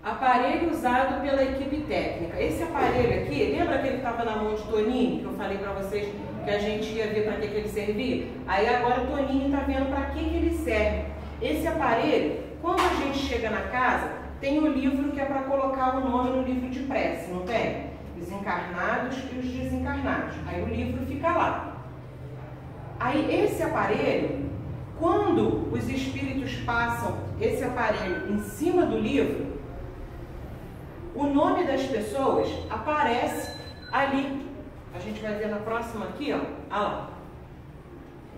A: Aparelho usado pela equipe técnica. Esse aparelho aqui, lembra que ele estava na mão de Toninho, que eu falei para vocês que a gente ia ver para que ele servia? Aí agora o Toninho está vendo para que ele serve. Esse aparelho, quando a gente chega na casa, tem o livro que é para colocar o nome no livro de prece, não tem? Os encarnados e os desencarnados. Aí o livro fica lá. Aí esse aparelho, quando os espíritos passam esse aparelho em cima do livro, o nome das pessoas aparece ali. A gente vai ver na próxima aqui, ó. Olha lá.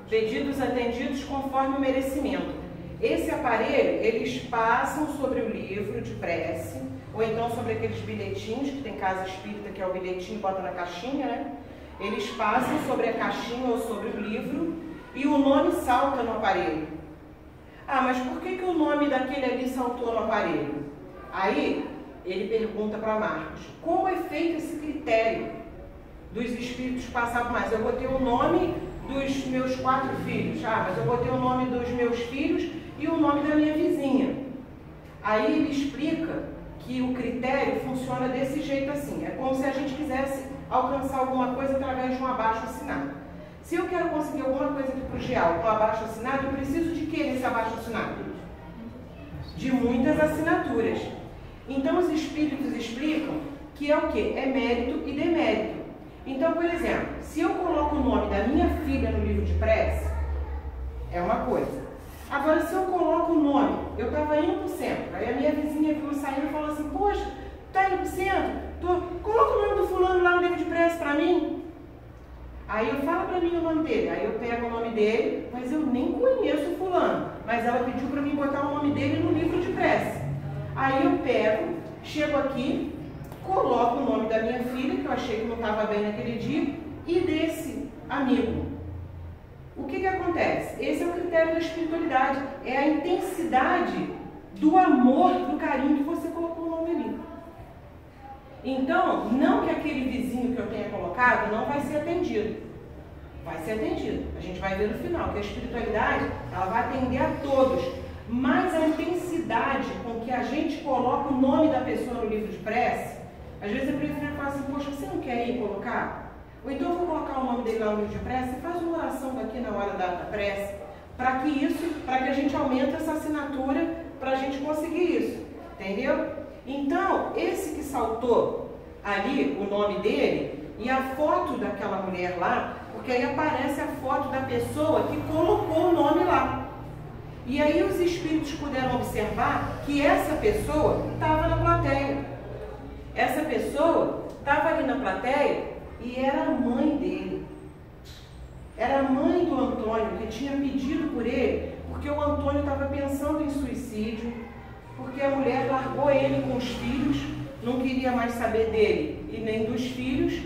A: Pedidos atendidos conforme o merecimento. Esse aparelho, eles passam sobre o livro de prece, ou então sobre aqueles bilhetinhos, que tem casa espírita, que é o bilhetinho, bota na caixinha, né? Eles passam sobre a caixinha ou sobre o livro e o nome salta no aparelho. Ah, mas por que o nome daquele ali saltou no aparelho? Aí ele pergunta para Marcos, como é feito esse critério dos espíritos passar por mais? Eu botei o nome dos meus 4 filhos, mas eu botei o nome dos meus filhos e o nome da minha vizinha. Aí ele explica que o critério funciona desse jeito assim, é como se a gente quisesse alcançar alguma coisa através de um abaixo-assinado. Se eu quero conseguir alguma coisa aqui para o GEAL com abaixo-assinado, eu preciso de que nesse abaixo-assinado? De muitas assinaturas. Então os espíritos explicam que é o quê? É mérito e demérito. Então, por exemplo, se eu coloco o nome da minha filha no livro de prece, é uma coisa. Agora, se eu coloco o nome, eu estava indo para o centro, aí a minha vizinha viu saindo e falou assim, poxa, tá indo para o centro? Coloca o nome do fulano lá no livro de prece para mim. Aí eu falo para mim o nome dele, aí eu pego o nome dele, mas eu nem conheço o fulano, mas ela pediu para mim botar o nome dele no livro de prece. Aí eu pego, chego aqui, coloco o nome da minha filha, que eu achei que não estava bem naquele dia, e desse amigo. acontece? Esse é o critério da espiritualidade, é a intensidade do amor, do carinho que você colocou o nome ali. Então, não que aquele vizinho que eu tenha colocado não vai ser atendido. Vai ser atendido. A gente vai ver no final que a espiritualidade, ela vai atender a todos. Mas a intensidade com que a gente coloca o nome da pessoa no livro de prece, às vezes eu prefiro falar assim, poxa, você não quer ir colocar? Ou então eu vou colocar o nome dele lá no livro de prece, você faz uma oração daqui na hora da prece, para que a gente aumente essa assinatura, para a gente conseguir isso. Entendeu? Então, esse que saltou ali o nome dele e a foto daquela mulher lá, porque aí aparece a foto da pessoa que colocou o nome lá. E aí os espíritos puderam observar que essa pessoa estava na plateia. Essa pessoa estava ali na plateia e era a mãe dele. Era a mãe do Antônio que tinha pedido por ele, porque o Antônio estava pensando em suicídio, porque a mulher largou ele com os filhos, não queria mais saber dele e nem dos filhos,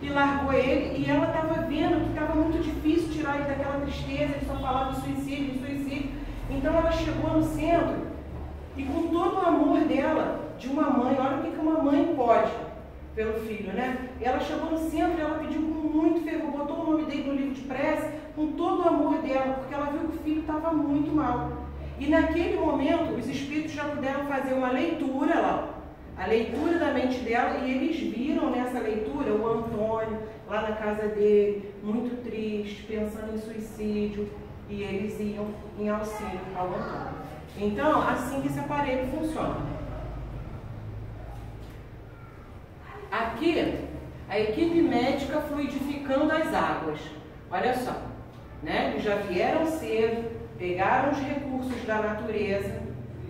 A: e largou ele, e ela estava vendo que estava muito difícil tirar ele daquela tristeza, ele só falava de suicídio. Então ela chegou no centro e com todo o amor dela, de uma mãe, olha o que uma mãe pode pelo filho, né? Ela chegou no centro e ela pediu com muito fervor, botou o nome dele no livro de prece, com todo o amor dela, porque ela viu que o filho estava muito mal. E naquele momento, os espíritos já puderam fazer uma leitura lá, a leitura da mente dela, e eles viram nessa leitura o Antônio lá na casa dele, muito triste, pensando em suicídio, e eles iam em auxílio ao Antônio. Então, assim que esse aparelho funciona. Aqui, a equipe médica fluidificando as águas. Olha só, né? Eles já vieram cedo, pegaram os recursos da natureza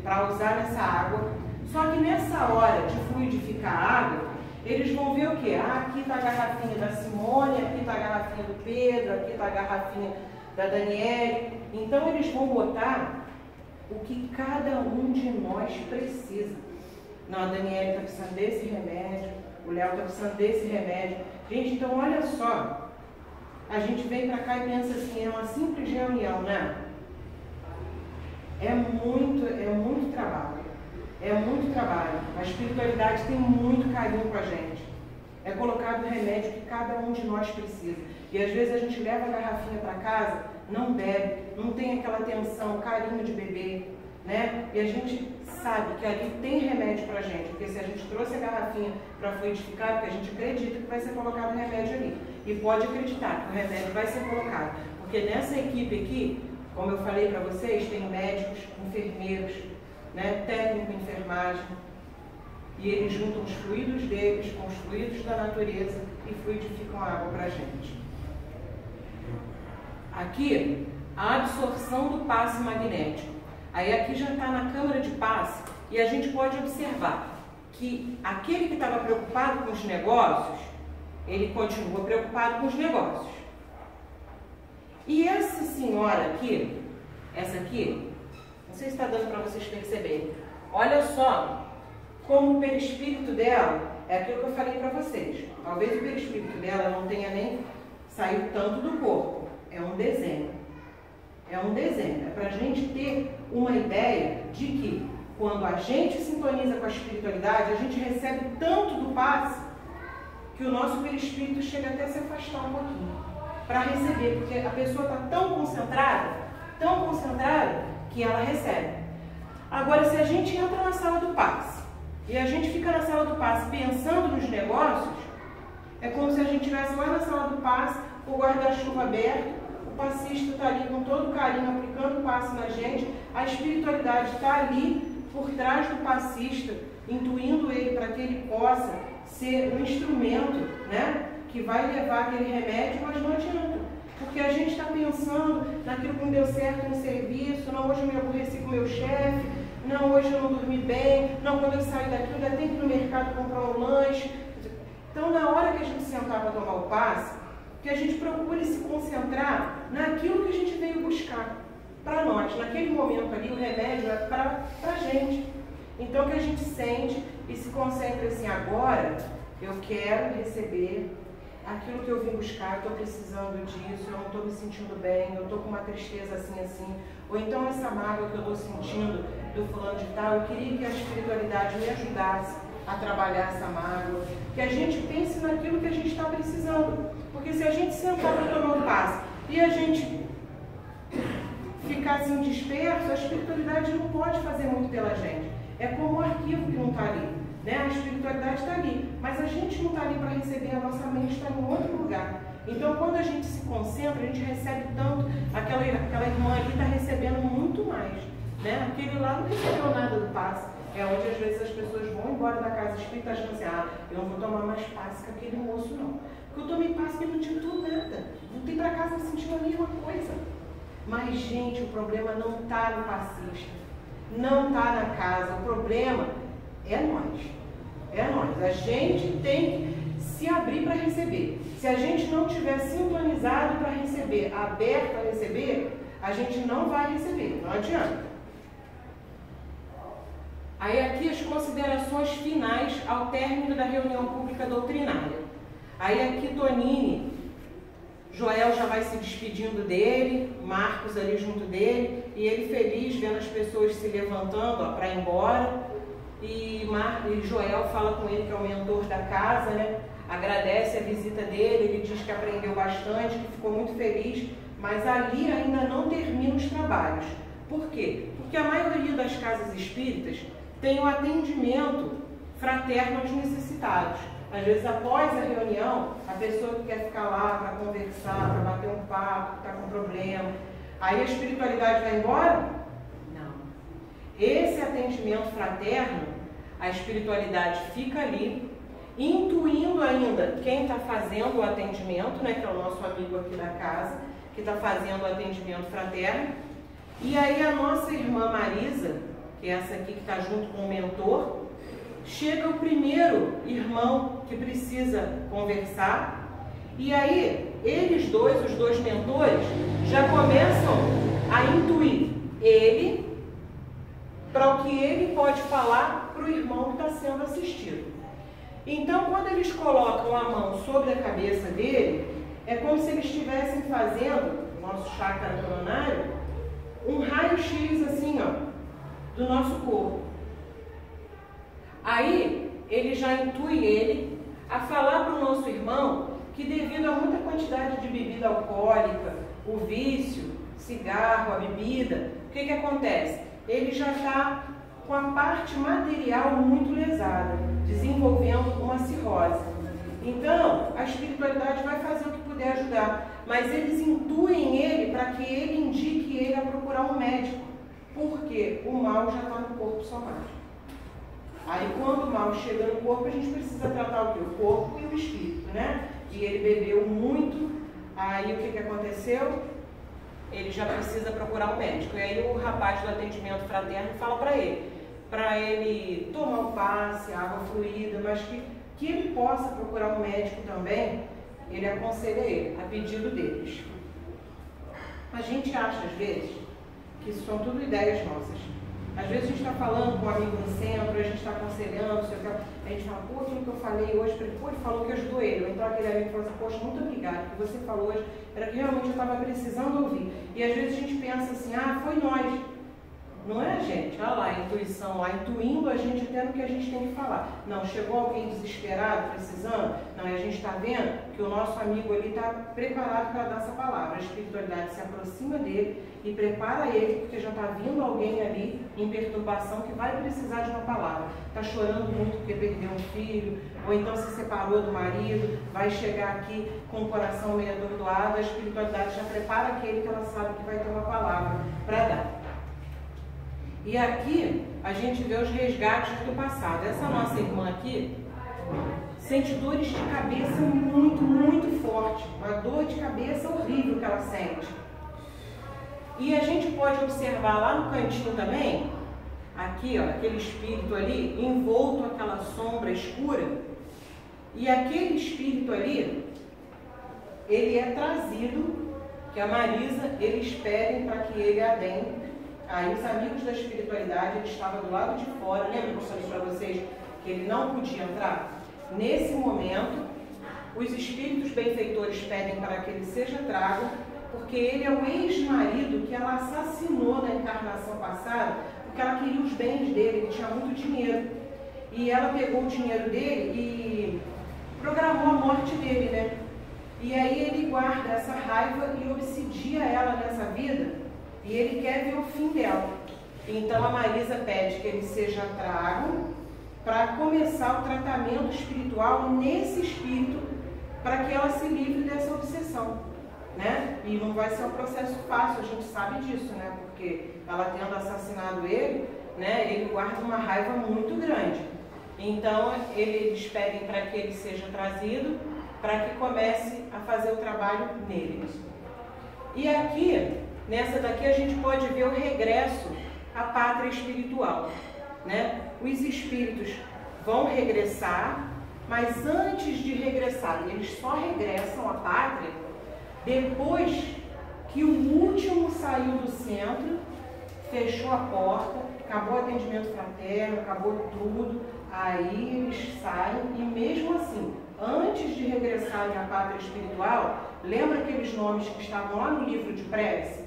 A: para usar nessa água. Só que nessa hora de fluidificar a água, eles vão ver o quê? Ah, aqui está a garrafinha da Simone, aqui está a garrafinha do Pedro, aqui está a garrafinha da Daniele. Então eles vão botar o que cada um de nós precisa. Não, a Daniele está precisando desse remédio, o Léo está precisando desse remédio. Gente, então olha só, a gente vem para cá e pensa assim, é uma simples reunião, né? É muito trabalho. É muito trabalho. A espiritualidade tem muito carinho com a gente. É colocado o remédio que cada um de nós precisa. E às vezes a gente leva a garrafinha para casa, não bebe, não tem aquela atenção, carinho de beber, né? E a gente sabe que ali tem remédio para a gente, porque se a gente trouxe a garrafinha para fluidificar, porque a gente acredita que vai ser colocado o remédio ali. E pode acreditar que o remédio vai ser colocado. Porque nessa equipe aqui, como eu falei para vocês, tem médicos, enfermeiros, né, técnico em enfermagem, e eles juntam os fluidos deles com os fluidos da natureza e fluidificam a água para a gente. Aqui, a absorção do passe magnético. Aí aqui já está na câmara de passe e a gente pode observar que aquele que estava preocupado com os negócios, ele continua preocupado com os negócios. E essa senhora aqui, essa aqui, não sei se está dando para vocês perceberem, olha só como o perispírito dela é aquilo que eu falei para vocês. Talvez o perispírito dela não tenha nem saído tanto do corpo. É um desenho. É um desenho. É para a gente ter uma ideia de que quando a gente sintoniza com a espiritualidade, a gente recebe tanto do passe que o nosso perispírito chega até a se afastar um pouquinho para receber, porque a pessoa está tão concentrada, que ela recebe. Agora, se a gente entra na sala do passe e a gente fica na sala do passe pensando nos negócios, é como se a gente estivesse lá na sala do passe, o guarda-chuva aberto, o passista está ali com todo carinho aplicando o passe na gente, a espiritualidade está ali por trás do passista, intuindo ele para que ele possa ser um instrumento, né, que vai levar aquele remédio, mas não adianta. Porque a gente está pensando naquilo que não deu certo no serviço, não, hoje eu me aborreci com o meu chefe, não, hoje eu não dormi bem, não, quando eu sair daqui eu ainda tenho que ir no mercado comprar um lanche. Então, na hora que a gente sentar para tomar o passe, que a gente procure se concentrar naquilo que a gente veio buscar para nós. Naquele momento ali, o remédio é para a gente. Então, que a gente sente e se concentre assim, agora eu quero receber aquilo que eu vim buscar, eu estou precisando disso, eu não estou me sentindo bem, eu estou com uma tristeza assim. Ou então essa mágoa que eu estou sentindo do fulano de tal, eu queria que a espiritualidade me ajudasse a trabalhar essa mágoa. Que a gente pense naquilo que a gente está precisando. Porque se a gente sentar para tomar um passe e a gente ficar assim disperso, a espiritualidade não pode fazer muito pela gente. É como um arquivo que não está ali, né? A espiritualidade está ali, mas a gente não está ali para receber, a nossa mente está em outro lugar. Então, quando a gente se concentra, a gente recebe tanto, aquela irmã ali está recebendo muito mais, né? Aquele lá não recebeu nada do passe. É onde às vezes as pessoas vão embora da casa espírita achando assim, eu não vou tomar mais passe que aquele moço não. Porque eu tomei passe que ele não adiantou nada. Voltei para casa sentindo a mesma coisa. Mas, gente, o problema não está no passista, não está na casa, o problema é nós. É nós. A gente tem que se abrir para receber. Se a gente não estiver sintonizado para receber, aberto a receber, a gente não vai receber, não adianta. Aí aqui as considerações finais ao término da reunião pública doutrinária. Aí aqui Tonini, Joel já vai se despedindo dele, Marcos ali junto dele, e ele feliz vendo as pessoas se levantando para ir embora. E Joel fala com ele, que é o mentor da casa, né? Agradece a visita dele, ele diz que aprendeu bastante, que ficou muito feliz, mas ali ainda não termina os trabalhos. Por quê? Porque a maioria das casas espíritas tem o atendimento fraterno aos necessitados. Às vezes, após a reunião, a pessoa que quer ficar lá para conversar, para bater um papo, está com problema, aí a espiritualidade vai embora? Não. Esse atendimento fraterno, a espiritualidade fica ali, intuindo ainda quem está fazendo o atendimento, né, que é o nosso amigo aqui da casa, que está fazendo o atendimento fraterno. E aí a nossa irmã Marisa, que é essa aqui que está junto com o mentor, chega o primeiro irmão que precisa conversar, e aí eles dois, os dois mentores, já começam a intuir ele para o que ele pode falar para o irmão que está sendo assistido. Então, quando eles colocam a mão sobre a cabeça dele, é como se eles estivessem fazendo, o nosso chácara coronário, um raio-x assim, ó, do nosso corpo. Aí, ele já intui ele a falar para o nosso irmão que, devido a muita quantidade de bebida alcoólica, o vício, cigarro, a bebida, o que acontece? Ele já está com a parte material muito lesada, desenvolvendo uma cirrose. Então, a espiritualidade vai fazer o que puder ajudar, mas eles intuem ele para que ele indique ele a procurar um médico, porque o mal já está no corpo somático. Aí, quando o mal chega no corpo, a gente precisa tratar o quê? O corpo e o espírito, né? E ele bebeu muito, aí o que aconteceu? Ele já precisa procurar um médico. E aí o rapaz do atendimento fraterno fala para ele tomar um passe, água fluida, mas que ele possa procurar um médico também. Ele aconselha ele, a pedido deles. A gente acha, às vezes, que isso são tudo ideias nossas. Às vezes a gente está falando com um amigo no centro, a gente está aconselhando, a gente fala, pô, aquilo que eu falei hoje, pô, ele falou que ajudou ele. Ou então aquele amigo falou assim, poxa, muito obrigado, o que você falou hoje era que realmente eu estava precisando ouvir. E às vezes a gente pensa assim, foi nós. Não é a gente, olha lá, a intuição lá, intuindo a gente até no que a gente tem que falar. Não, chegou alguém desesperado, precisando, não, e a gente está vendo que o nosso amigo ali está preparado para dar essa palavra. A espiritualidade se aproxima dele e prepara ele, porque já está vindo alguém ali em perturbação que vai precisar de uma palavra. Está chorando muito porque perdeu um filho, ou então se separou do marido, vai chegar aqui com o coração meio atordoado, a espiritualidade já prepara aquele que ela sabe que vai ter uma palavra para dar. E aqui a gente vê os resgates do passado. Essa nossa irmã aqui sente dores de cabeça muito, muito forte. Uma dor de cabeça horrível que ela sente. E a gente pode observar lá no cantinho também, aqui, ó, aquele espírito ali, envolto aquela sombra escura. E aquele espírito ali, ele é trazido, que a Marisa, eles pedem para que ele adentre. Aí os amigos da espiritualidade, ele estava do lado de fora, lembra que eu falei para vocês que ele não podia entrar? Nesse momento, Os espíritos benfeitores pedem para que ele seja trago, porque ele é o ex-marido que ela assassinou na encarnação passada, porque ela queria os bens dele, ele tinha muito dinheiro. E ela pegou o dinheiro dele e programou a morte dele, né? E aí ele guarda essa raiva e obsidia ela nessa vida, e ele quer ver o fim dela. Então a Marisa pede que ele seja trago para começar o tratamento espiritual nesse espírito, para que ela se livre dessa obsessão, né? E não vai ser um processo fácil, a gente sabe disso, né? Porque ela tendo assassinado ele, né? Ele guarda uma raiva muito grande. Então eles pedem para que ele seja trazido, para que comece a fazer o trabalho nele. E aqui, nessa daqui, a gente pode ver o regresso à pátria espiritual, né? Os espíritos vão regressar, mas antes de regressar, eles só regressam à pátria depois que o último saiu do centro, fechou a porta, acabou o atendimento fraterno, acabou tudo, aí eles saem e mesmo assim, antes de regressarem à pátria espiritual, lembra aqueles nomes que estavam lá no livro de prece,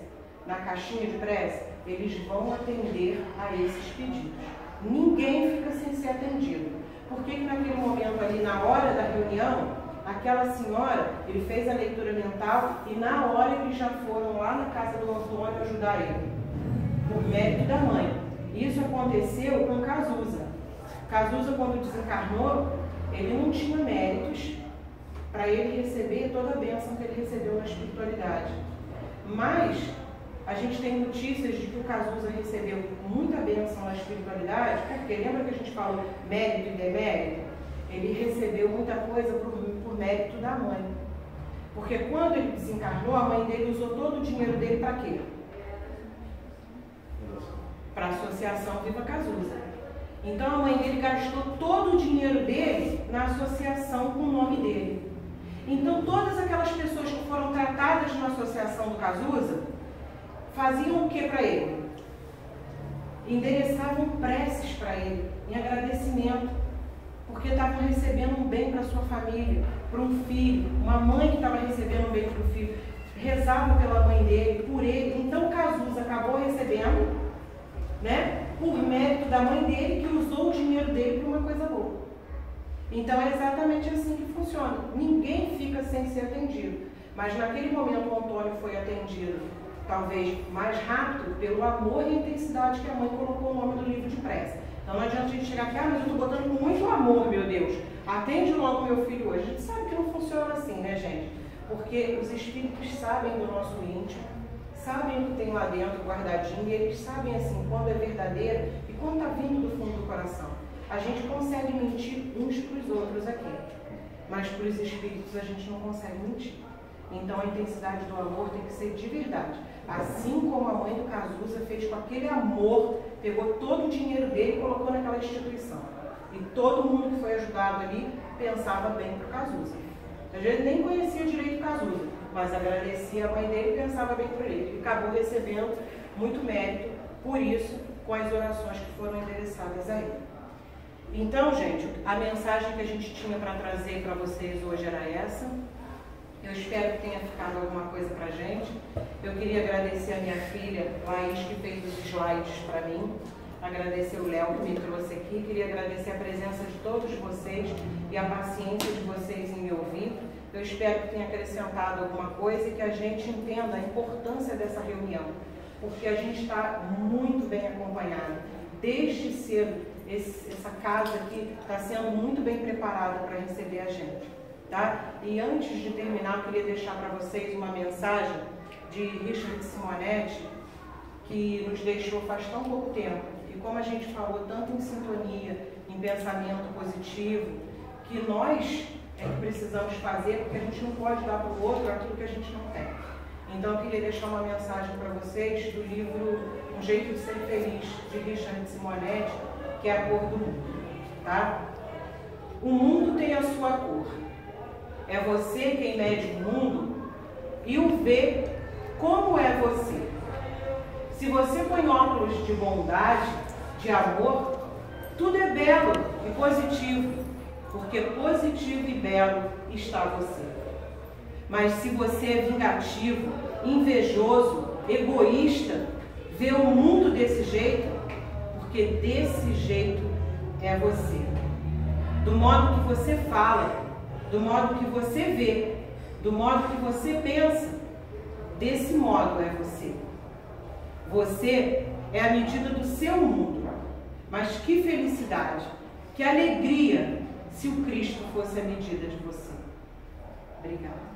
A: na caixinha de prece? Eles vão atender a esses pedidos. Ninguém fica sem ser atendido. Por que naquele momento ali, na hora da reunião, aquela senhora, ele fez a leitura mental e na hora eles já foram lá na casa do Antônio ajudar ele, por mérito da mãe. Isso aconteceu com Cazuza. Cazuza, quando desencarnou, ele não tinha méritos para ele receber toda a bênção que ele recebeu na espiritualidade. Mas a gente tem notícias de que o Cazuza recebeu muita bênção na espiritualidade, porque lembra que a gente falou mérito e demérito? Ele recebeu muita coisa por mérito da mãe. Porque quando ele desencarnou, a mãe dele usou todo o dinheiro dele para quê? Para a Associação Viva Cazuza. Então a mãe dele gastou todo o dinheiro dele na associação com o nome dele. Então todas aquelas pessoas que foram tratadas na associação do Cazuza faziam o que para ele? Endereçavam preces para ele, em agradecimento, porque estavam recebendo um bem para sua família, para um filho, uma mãe que estava recebendo um bem para o filho, rezava pela mãe dele, por ele. Então o Cazuza acabou recebendo, né, por mérito da mãe dele, que usou o dinheiro dele para uma coisa boa. Então é exatamente assim que funciona. Ninguém fica sem ser atendido. Mas naquele momento o Antônio foi atendido, talvez mais rápido, pelo amor e intensidade que a mãe colocou o nome do livro de prece. Então não adianta a gente chegar aqui, mas eu estou botando com muito amor, meu Deus. Atende logo meu filho hoje. A gente sabe que não funciona assim, né, gente? Porque os espíritos sabem do nosso íntimo, sabem o que tem lá dentro guardadinho, e eles sabem assim quando é verdadeiro e quando está vindo do fundo do coração. A gente consegue mentir uns para os outros aqui, mas para os espíritos a gente não consegue mentir. Então a intensidade do amor tem que ser de verdade. Assim como a mãe do Cazuza fez com aquele amor, pegou todo o dinheiro dele e colocou naquela instituição. E todo mundo que foi ajudado ali pensava bem para o Cazuza. Às vezes nem conhecia direito o Cazuza, mas agradecia a mãe dele e pensava bem por ele. E acabou recebendo muito mérito por isso, com as orações que foram endereçadas a ele. Então, gente, a mensagem que a gente tinha para trazer para vocês hoje era essa. Eu espero que tenha ficado alguma coisa para a gente. Eu queria agradecer a minha filha, Laís, que fez os slides para mim. Agradecer o Léo, que me trouxe aqui. Queria agradecer a presença de todos vocês e a paciência de vocês em me ouvir. Eu espero que tenha acrescentado alguma coisa e que a gente entenda a importância dessa reunião, porque a gente está muito bem acompanhado. Desde cedo, essa casa aqui está sendo muito bem preparada para receber a gente. Tá? E antes de terminar, eu queria deixar para vocês uma mensagem de Richard Simonetti, que nos deixou faz tão pouco tempo. E como a gente falou tanto em sintonia, em pensamento positivo, que nós é que precisamos fazer, porque a gente não pode dar para o outro aquilo que a gente não tem. Então eu queria deixar uma mensagem para vocês do livro Um Jeito de Ser Feliz, de Richard Simonetti, que é a cor do mundo. Tá? O mundo tem a sua cor. É você quem mede o mundo e o vê como é você. Se você põe óculos de bondade, de amor, tudo é belo e positivo. porque positivo e belo está você. Mas se você é vingativo, invejoso, egoísta, vê o mundo desse jeito, porque desse jeito é você. Do modo que você fala, do modo que você vê, do modo que você pensa, desse modo é você. Você é a medida do seu mundo. Mas que felicidade, que alegria se o Cristo fosse a medida de você. Obrigada.